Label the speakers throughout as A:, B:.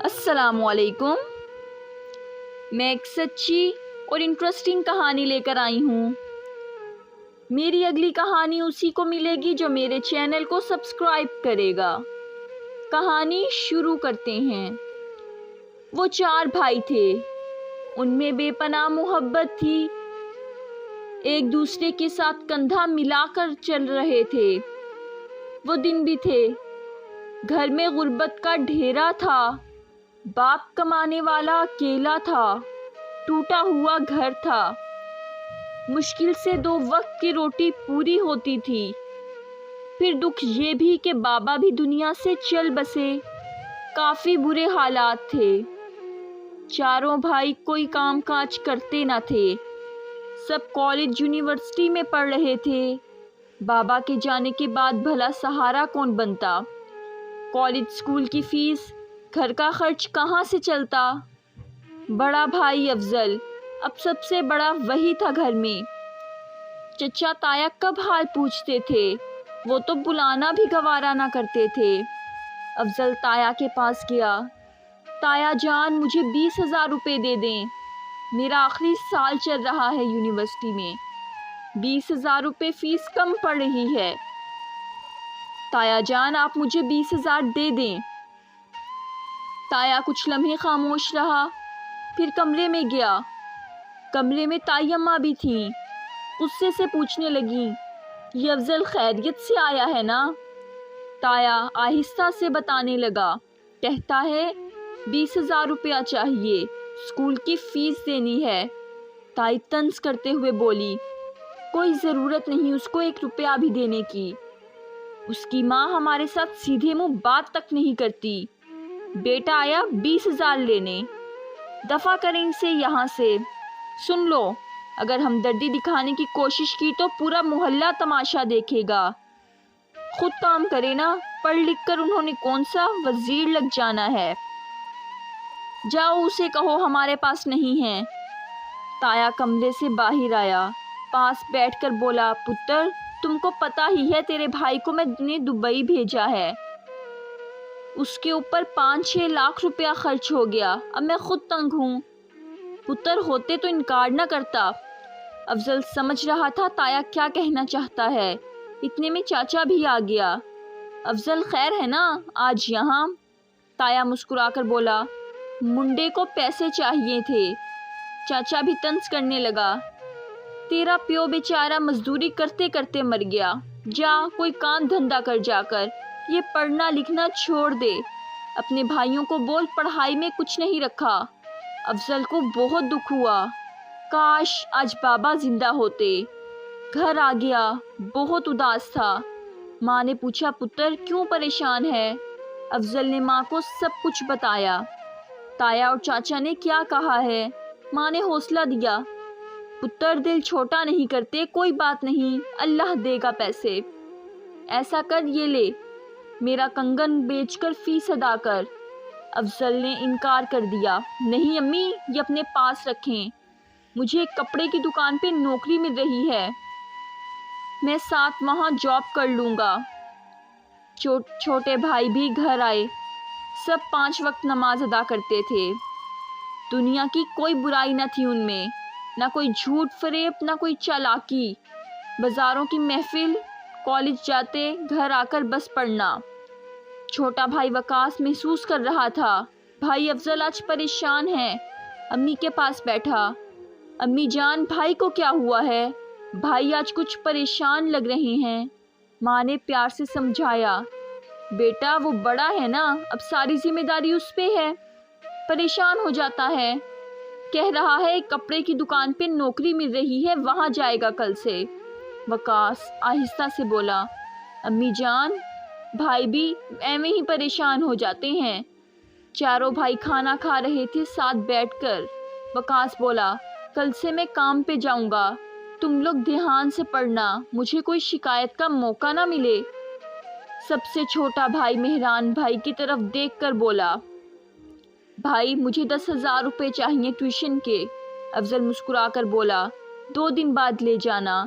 A: अस्सलाम वालेकुम। मैं एक सच्ची और इंटरेस्टिंग कहानी लेकर आई हूँ। मेरी अगली कहानी उसी को मिलेगी जो मेरे चैनल को सब्सक्राइब करेगा। कहानी शुरू करते हैं। वो 4 भाई थे। उनमें बेपनाह मोहब्बत थी। एक दूसरे के साथ कंधा मिलाकर चल रहे थे। वो दिन भी थे। घर में गुर्बत का ढेरा था। बाप कमाने वाला अकेला था। टूटा हुआ घर था। मुश्किल से 2 वक्त की रोटी पूरी होती थी। फिर दुख ये भी कि बाबा भी दुनिया से चल बसे। काफ़ी बुरे हालात थे। चारों भाई कोई काम काज करते न थे। सब कॉलेज यूनिवर्सिटी में पढ़ रहे थे। बाबा के जाने के बाद भला सहारा कौन बनता? कॉलेज स्कूल की फीस, घर का खर्च कहाँ से चलता? बड़ा भाई अफजल, अब सबसे बड़ा वही था घर में। चचा ताया कब हाल पूछते थे, वो तो बुलाना भी गवारा ना करते थे। अफजल ताया के पास गया। ताया जान, मुझे 20,000 रुपये दे दें। मेरा आखिरी साल चल रहा है यूनिवर्सिटी में। 20,000 रुपये फ़ीस कम पड़ रही है। ताया जान, आप मुझे 20,000 दे दें। ताया कुछ लम्हे खामोश रहा, फिर कमरे में गया। कमरे में ताई अम्मा भी थीं। गुस्से से पूछने लगी, ये अफजल खैरियत से आया है ना? ताया आहिस्ता से बताने लगा। कहता है 20,000 रुपया चाहिए, स्कूल की फ़ीस देनी है। ताई तंज करते हुए बोली, कोई ज़रूरत नहीं उसको 1 रुपया भी देने की। उसकी माँ हमारे साथ सीधे मुंह बात तक नहीं करती। बेटा आया 20,000 लेने। दफ़ा करें इसे यहाँ से। सुन लो, अगर हमदर्दी दिखाने की कोशिश की तो पूरा मोहल्ला तमाशा देखेगा। खुद काम करे ना, पढ़ लिख कर उन्होंने कौन सा वजीर लग जाना है। जाओ उसे कहो हमारे पास नहीं है। ताया कमरे से बाहर आया, पास बैठकर बोला, पुत्र तुमको पता ही है तेरे भाई को मैंने दुबई भेजा है। उसके ऊपर 5-6 लाख रुपया खर्च हो गया। अब मैं खुद तंग हूँ। पुत्र होते तो इनकार न करता। अफजल समझ रहा था ताया क्या कहना चाहता है। इतने में चाचा भी आ गया। अफजल खैर है ना आज यहाँ? ताया मुस्कुराकर बोला, मुंडे को पैसे चाहिए थे। चाचा भी तंज करने लगा, तेरा प्यो बेचारा मजदूरी करते करते मर गया। जा कोई काम धंधा कर जाकर, ये पढ़ना लिखना छोड़ दे। अपने भाइयों को बोल पढ़ाई में कुछ नहीं रखा। अफजल को बहुत दुख हुआ। काश आज बाबा जिंदा होते। घर आ गया, बहुत उदास था। माँ ने पूछा, पुत्र क्यों परेशान है? अफजल ने माँ को सब कुछ बताया। ताया और चाचा ने क्या कहा है? माँ ने हौसला दिया, पुत्र दिल छोटा नहीं करते, कोई बात नहीं, अल्लाह देगा पैसे। ऐसा कर, ये ले, मेरा कंगन बेचकर फीस अदा कर। अफजल ने इनकार कर दिया, नहीं अम्मी, ये अपने पास रखें। मुझे एक कपड़े की दुकान पे नौकरी मिल रही है, मैं साथ वहाँ जॉब कर लूँगा। छोटे भाई भी घर आए। सब 5 वक्त नमाज अदा करते थे। दुनिया की कोई बुराई न थी उनमें, ना कोई झूठ फरेब, ना कोई चालाकी। बाज़ारों की महफिल, कॉलेज जाते, घर आकर बस पढ़ना। छोटा भाई वकास महसूस कर रहा था, भाई अफजल आज परेशान है। अम्मी के पास बैठा, अम्मी जान भाई को क्या हुआ है? भाई आज कुछ परेशान लग रहे हैं। माँ ने प्यार से समझाया, बेटा वो बड़ा है ना, अब सारी जिम्मेदारी उस पे है, परेशान हो जाता है। कह रहा है कपड़े की दुकान पे नौकरी मिल रही है, वहाँ जाएगा कल से। वकास आहिस्ता से बोला, अम्मी जान भाई भी ऐਵੇਂ ही परेशान हो जाते हैं। चारों भाई खाना खा रहे थे साथ बैठकर। वकास बोला, कल से मैं काम पे जाऊंगा, तुम लोग ध्यान से पढ़ना, मुझे कोई शिकायत का मौका ना मिले। सबसे छोटा भाई मेहरान भाई की तरफ देखकर बोला, भाई मुझे 10,000 रुपये चाहिए ट्यूशन के। अफजल मुस्कुराकर बोला, 2 दिन बाद ले जाना।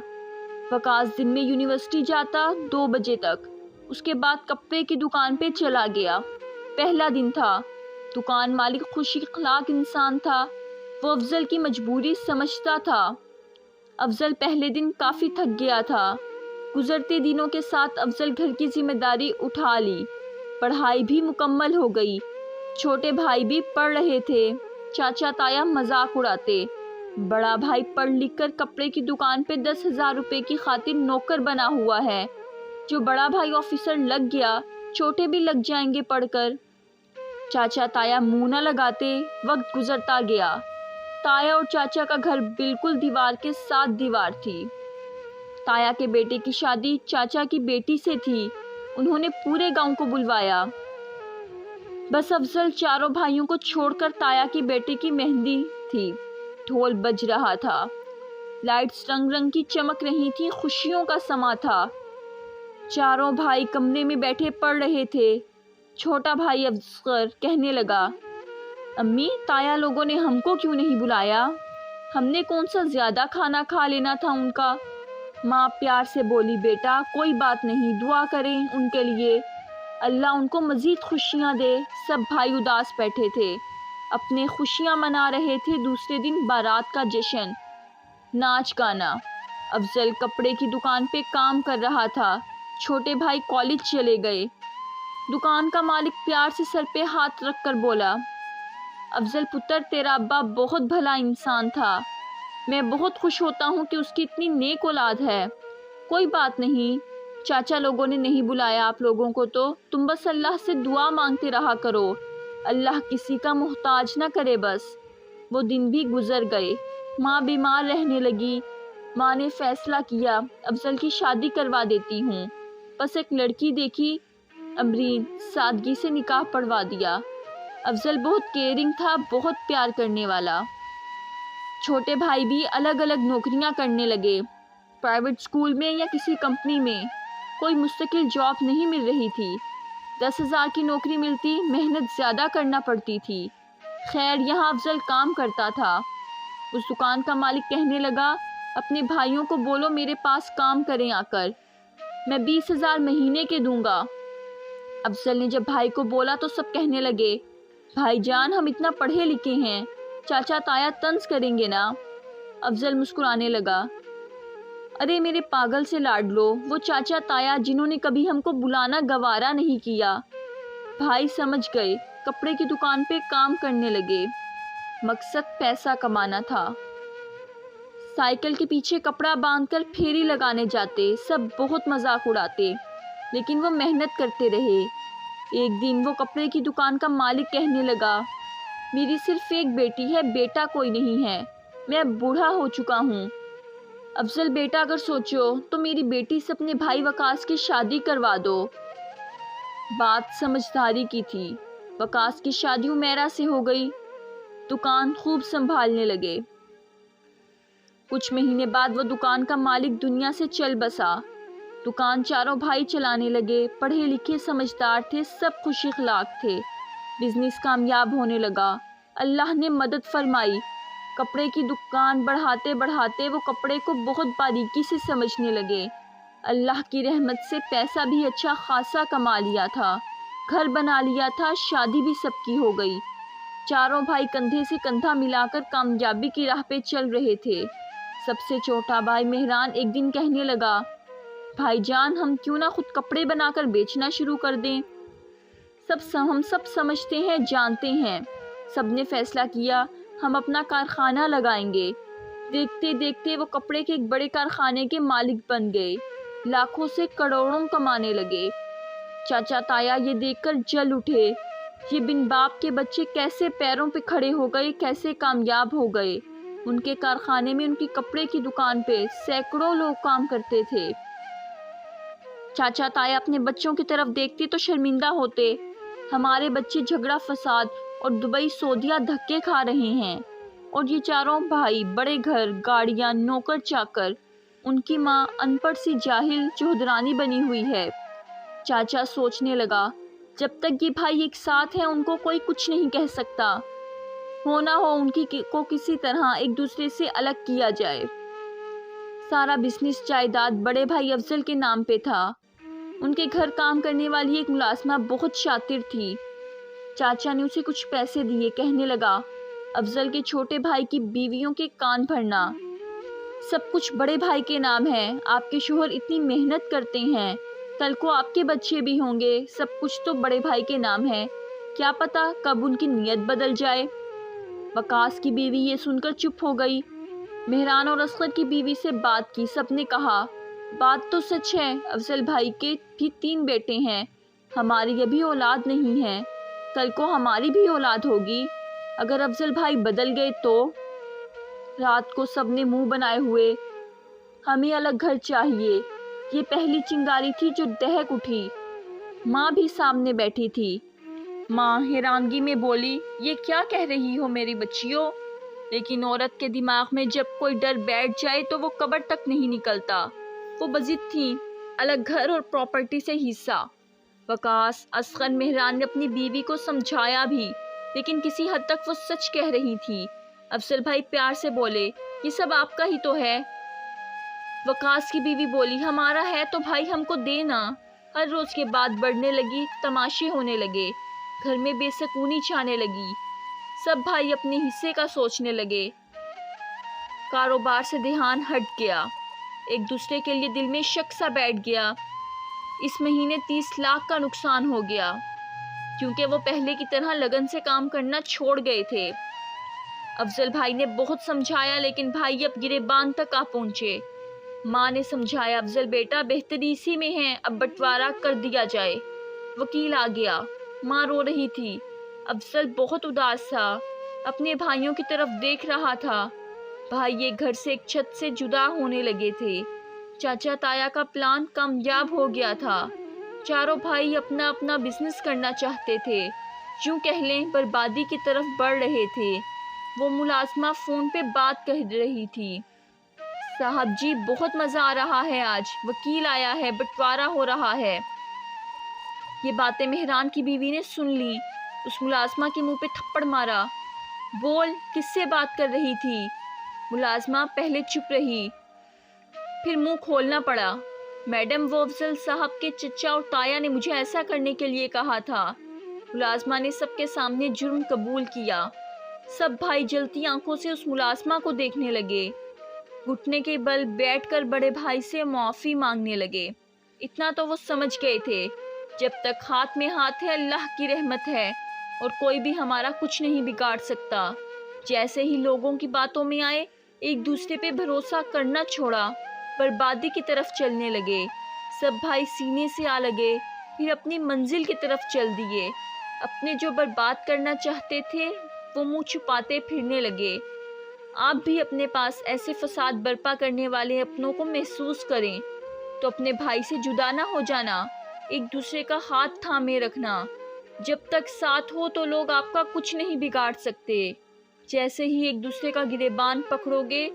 A: वकास दिन में यूनिवर्सिटी जाता 2 बजे तक, उसके बाद कपड़े की दुकान पे चला गया। पहला दिन था। دکان مالک خوش اخلاق انسان تھا، وہ افضل کی مجبوری سمجھتا تھا۔ افضل پہلے دن کافی تھک گیا تھا۔ گزرتے دنوں کے ساتھ افضل گھر کی ذمہ داری اٹھا لی، پڑھائی بھی مکمل ہو گئی، چھوٹے بھائی بھی پڑھ رہے تھے، چاچا تایا مذاق اڑاتے، بڑا بھائی پڑھ لکھ کر کپڑے کی دکان پہ 10,000 روپے کی خاطر نوکر بنا ہوا ہے، جو بڑا بھائی آفیسر لگ گیا چھوٹے بھی لگ جائیں گے پڑھ کر۔ چاچا تایا منہ نہ لگاتے، وقت گزرتا گیا۔ تایا اور چاچا کا گھر بالکل دیوار کے ساتھ دیوار تھی۔ تایا کے بیٹے کی شادی چاچا کی بیٹی سے تھی، انہوں نے پورے گاؤں کو بلوایا۔ بس افضل چاروں بھائیوں کو چھوڑ کر تایا کے بیٹے کی مہندی تھی، ڈھول بج رہا تھا، لائٹس رنگ رنگ کی چمک رہی تھی، خوشیوں کا سما تھا۔ چاروں بھائی کمرے میں بیٹھے پڑھ رہے تھے۔ چھوٹا بھائی اصغر کہنے لگا، امی، تایا لوگوں نے ہم کو کیوں نہیں بلایا؟ ہم نے کون سا زیادہ کھانا کھا لینا تھا ان کا؟ ماں پیار سے بولی، بیٹا کوئی بات نہیں، دعا کریں ان کے لیے، اللہ ان کو مزید خوشیاں دے۔ سب بھائی اداس بیٹھے تھے، اپنے خوشیاں منا رہے تھے۔ دوسرے دن بارات کا جشن، ناچ گانا۔ افضل کپڑے کی دکان پہ کام کر رہا تھا، چھوٹے بھائی کالج چلے گئے۔ دکان کا مالک پیار سے سر پہ ہاتھ رکھ کر بولا، افضل پتر، تیرا ابا بہت بھلا انسان تھا، میں بہت خوش ہوتا ہوں کہ اس کی اتنی نیک اولاد ہے۔ کوئی بات نہیں، چاچا لوگوں نے نہیں بلایا آپ لوگوں کو تو تم بس اللہ سے دعا مانگتے رہا کرو، اللہ کسی کا محتاج نہ کرے بس۔ وہ دن بھی گزر گئے، ماں بیمار رہنے لگی۔ ماں نے فیصلہ کیا، افضل کی شادی کروا دیتی ہوں۔ بس ایک لڑکی دیکھی، امرین، سادگی سے نکاح پڑھوا دیا۔ افضل بہت کیئرنگ تھا، بہت پیار کرنے والا۔ چھوٹے بھائی بھی الگ الگ نوکریاں کرنے لگے، پرائیویٹ اسکول میں یا کسی کمپنی میں، کوئی مستقل جاب نہیں مل رہی تھی۔ 10,000 کی نوکری ملتی، محنت زیادہ کرنا پڑتی تھی۔ خیر، یہاں افضل کام کرتا تھا۔ اس دکان کا مالک کہنے لگا، اپنے بھائیوں کو بولو میرے پاس کام کریں آ کر، میں 20,000 مہینے کے دوں گا۔ افضل نے جب بھائی کو بولا تو سب کہنے لگے، بھائی جان، ہم اتنا پڑھے لکھے ہیں، چاچا تایا طنز کریں گے نا؟ افضل مسکرانے لگا، ارے میرے پاگل سے لاڈلو، وہ چاچا تایا جنہوں نے کبھی ہم کو بلانا گوارا نہیں کیا۔ بھائی سمجھ گئے، کپڑے کی دکان پہ کام کرنے لگے، مقصد پیسہ کمانا تھا۔ سائیکل کے پیچھے کپڑا باندھ کر پھیری لگانے جاتے، سب بہت مذاق اڑاتے، لیکن وہ محنت کرتے رہے۔ ایک دن وہ کپڑے کی دکان کا مالک کہنے لگا، میری صرف ایک بیٹی ہے، بیٹا کوئی نہیں ہے، میں اب بوڑھا ہو چکا ہوں۔ افضل بیٹا، اگر سوچو تو میری بیٹی سے اپنے بھائی وقاص کی شادی کروا دو۔ بات سمجھداری کی تھی، وقاص کی شادی عمیرہ سے ہو گئی، دکان خوب سنبھالنے لگے۔ کچھ مہینے بعد وہ دکان کا مالک دنیا سے چل بسا۔ دکان چاروں بھائی چلانے لگے، پڑھے لکھے سمجھدار تھے، سب خوش اخلاق تھے۔ بزنس کامیاب ہونے لگا، اللہ نے مدد فرمائی۔ کپڑے کی دکان بڑھاتے بڑھاتے وہ کپڑے کو بہت باریکی سے سمجھنے لگے۔ اللہ کی رحمت سے پیسہ بھی اچھا خاصا کما لیا تھا، گھر بنا لیا تھا، شادی بھی سب کی ہو گئی۔ چاروں بھائی کندھے سے کندھا ملا کر کامیابی کی راہ پہ چل رہے تھے۔ سب سے چھوٹا بھائی مہران ایک دن کہنے لگا، بھائی جان، ہم کیوں نہ خود کپڑے بنا کر بیچنا شروع کر دیں؟ ہم سب سمجھتے ہیں، جانتے ہیں۔ سب نے فیصلہ کیا، ہم اپنا کارخانہ لگائیں گے۔ دیکھتے دیکھتے وہ کپڑے کے ایک بڑے کارخانے کے مالک بن گئے، لاکھوں سے کروڑوں کمانے لگے۔ چاچا تایا یہ دیکھ کر جل اٹھے، یہ بن باپ کے بچے کیسے پیروں پہ کھڑے ہو گئے، کیسے کامیاب ہو گئے۔ ان کے کارخانے میں، ان کی کپڑے کی دکان پہ سینکڑوں لوگ کام کرتے تھے۔ چاچا تایا اپنے بچوں کی طرف دیکھتے تو شرمندہ ہوتے، ہمارے بچے جھگڑا فساد اور دبئی سعودیہ دھکے کھا رہے ہیں، اور یہ چاروں بھائی بڑے گھر، گاڑیاں، نوکر چاکر، ان کی ماں ان پڑھ سی جاہل چودرانی بنی ہوئی ہے۔ چاچا سوچنے لگا، جب تک یہ بھائی ایک ساتھ ہیں ان کو کوئی کچھ نہیں کہہ سکتا، ہونا ہو ان کو کسی طرح ایک دوسرے سے الگ کیا جائے۔ سارا بزنس جائیداد بڑے بھائی افضل کے نام پہ تھا۔ ان کے گھر کام کرنے والی ایک ملازمہ بہت شاطر تھی، चाचा ने उसे कुछ पैसे दिए, कहने लगा, अफजल के छोटे भाई की बीवियों के कान भरना, सब कुछ बड़े भाई के नाम है। आपके शोहर इतनी मेहनत करते हैं, कल को आपके बच्चे भी होंगे, सब कुछ तो बड़े भाई के नाम है, क्या पता कब उनकी नीयत बदल जाए। वकास की बीवी ये सुनकर चुप हो गई। मेहरान और असगर की बीवी से बात की, सबने कहा, बात तो सच है, अफजल भाई के भी 3 बेटे हैं, हमारी अभी औलाद नहीं है, कल को हमारी भी औलाद होगी, अगर अफजल भाई बदल गए तो। रात को सबने मुंह बनाए हुए, हमें अलग घर चाहिए। ये पहली चिंगारी थी जो दहक उठी। माँ भी सामने बैठी थी। माँ हैरानगी में बोली, ये क्या कह रही हो मेरी बच्चियों? लेकिन औरत के दिमाग में जब कोई डर बैठ जाए तो वो कब्र तक नहीं निकलता। वो बजिद थी, अलग घर और प्रॉपर्टी से हिस्सा। वकास, असगर, मेहरान ने अपनी बीवी को समझाया भी, लेकिन किसी हद तक वो सच कह रही थी। अफजल भाई प्यार से बोले, ये सब आपका ही तो है। वकास की बीवी बोली, हमारा है तो भाई हमको देना। हर रोज के बाद बढ़ने लगी, तमाशे होने लगे, घर में बेसकूनी छाने लगी, सब भाई अपने हिस्से का सोचने लगे। कारोबार से ध्यान हट गया, एक दूसरे के लिए दिल में शक सा बैठ गया। इस महीने 30 लाख का नुकसान हो गया, क्योंकि वो पहले की तरह लगन से काम करना छोड़ गए थे। अफजल भाई ने बहुत समझाया, लेकिन भाई अब गिरेबान तक आ पहुंचे। माँ ने समझाया, अफजल बेटा बेहतरी इसी में है, अब बंटवारा कर दिया जाए। वकील आ गया। माँ रो रही थी। अफजल बहुत उदास था, अपने भाइयों की तरफ देख रहा था। भाई एक घर से, एक छत से जुदा होने लगे थे। चाचा ताया का प्लान कामयाब हो गया था। चारों भाई अपना अपना बिजनेस करना चाहते थे, यूं कह लें बर्बादी की तरफ बढ़ रहे थे। वो मुलाजमा फोन पे बात कह रही थी, साहब जी बहुत मज़ा आ रहा है, आज वकील आया है, बंटवारा हो रहा है। ये बातें मेहरान की बीवी ने सुन ली। उस मुलाजमा के मुंह पे थप्पड़ मारा। बोल, किससे बात कर रही थी? मुलाजमा पहले चुप रही, फिर मुंह खोलना पड़ा। मैडम, वो अफजल साहब के चचा और ताया ने मुझे ऐसा करने के लिए कहा था। मुलाजमा ने सबके सामने जुर्म कबूल किया। सब भाई जलती आंखों से उस मुलाजमा को देखने लगे। घुटने के बल बैठकर बड़े भाई से माफ़ी मांगने लगे। इतना तो वो समझ गए थे, जब तक हाथ में हाथ है अल्लाह की रहमत है और कोई भी हमारा कुछ नहीं बिगाड़ सकता। जैसे ही लोगों की बातों में आए, एक दूसरे पे भरोसा करना छोड़ा, बर्बादी की तरफ चलने लगे। सब भाई सीने से आ लगे, फिर अपनी मंजिल की तरफ चल दिए। अपने जो बर्बाद करना चाहते थे वो मुंह छुपाते फिरने लगे। आप भी अपने पास ऐसे फसाद बर्पा करने वाले अपनों को महसूस करें तो अपने भाई से जुदा ना हो जाना, एक दूसरे का हाथ थामे रखना। जब तक साथ हो तो लोग आपका कुछ नहीं बिगाड़ सकते। जैसे ही एक दूसरे का गिरेबान पकड़ोगे,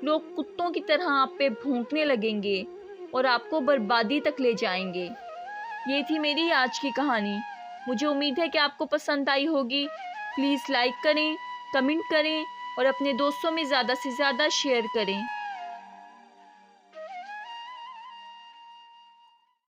A: लोग कुत्तों की तरह आप पे भौंकने लगेंगे और आपको बर्बादी तक ले जाएंगे। ये थी मेरी आज की कहानी। मुझे उम्मीद है कि आपको पसंद आई होगी। प्लीज़ लाइक करें, कमेंट करें और अपने दोस्तों में ज़्यादा से ज़्यादा शेयर करें।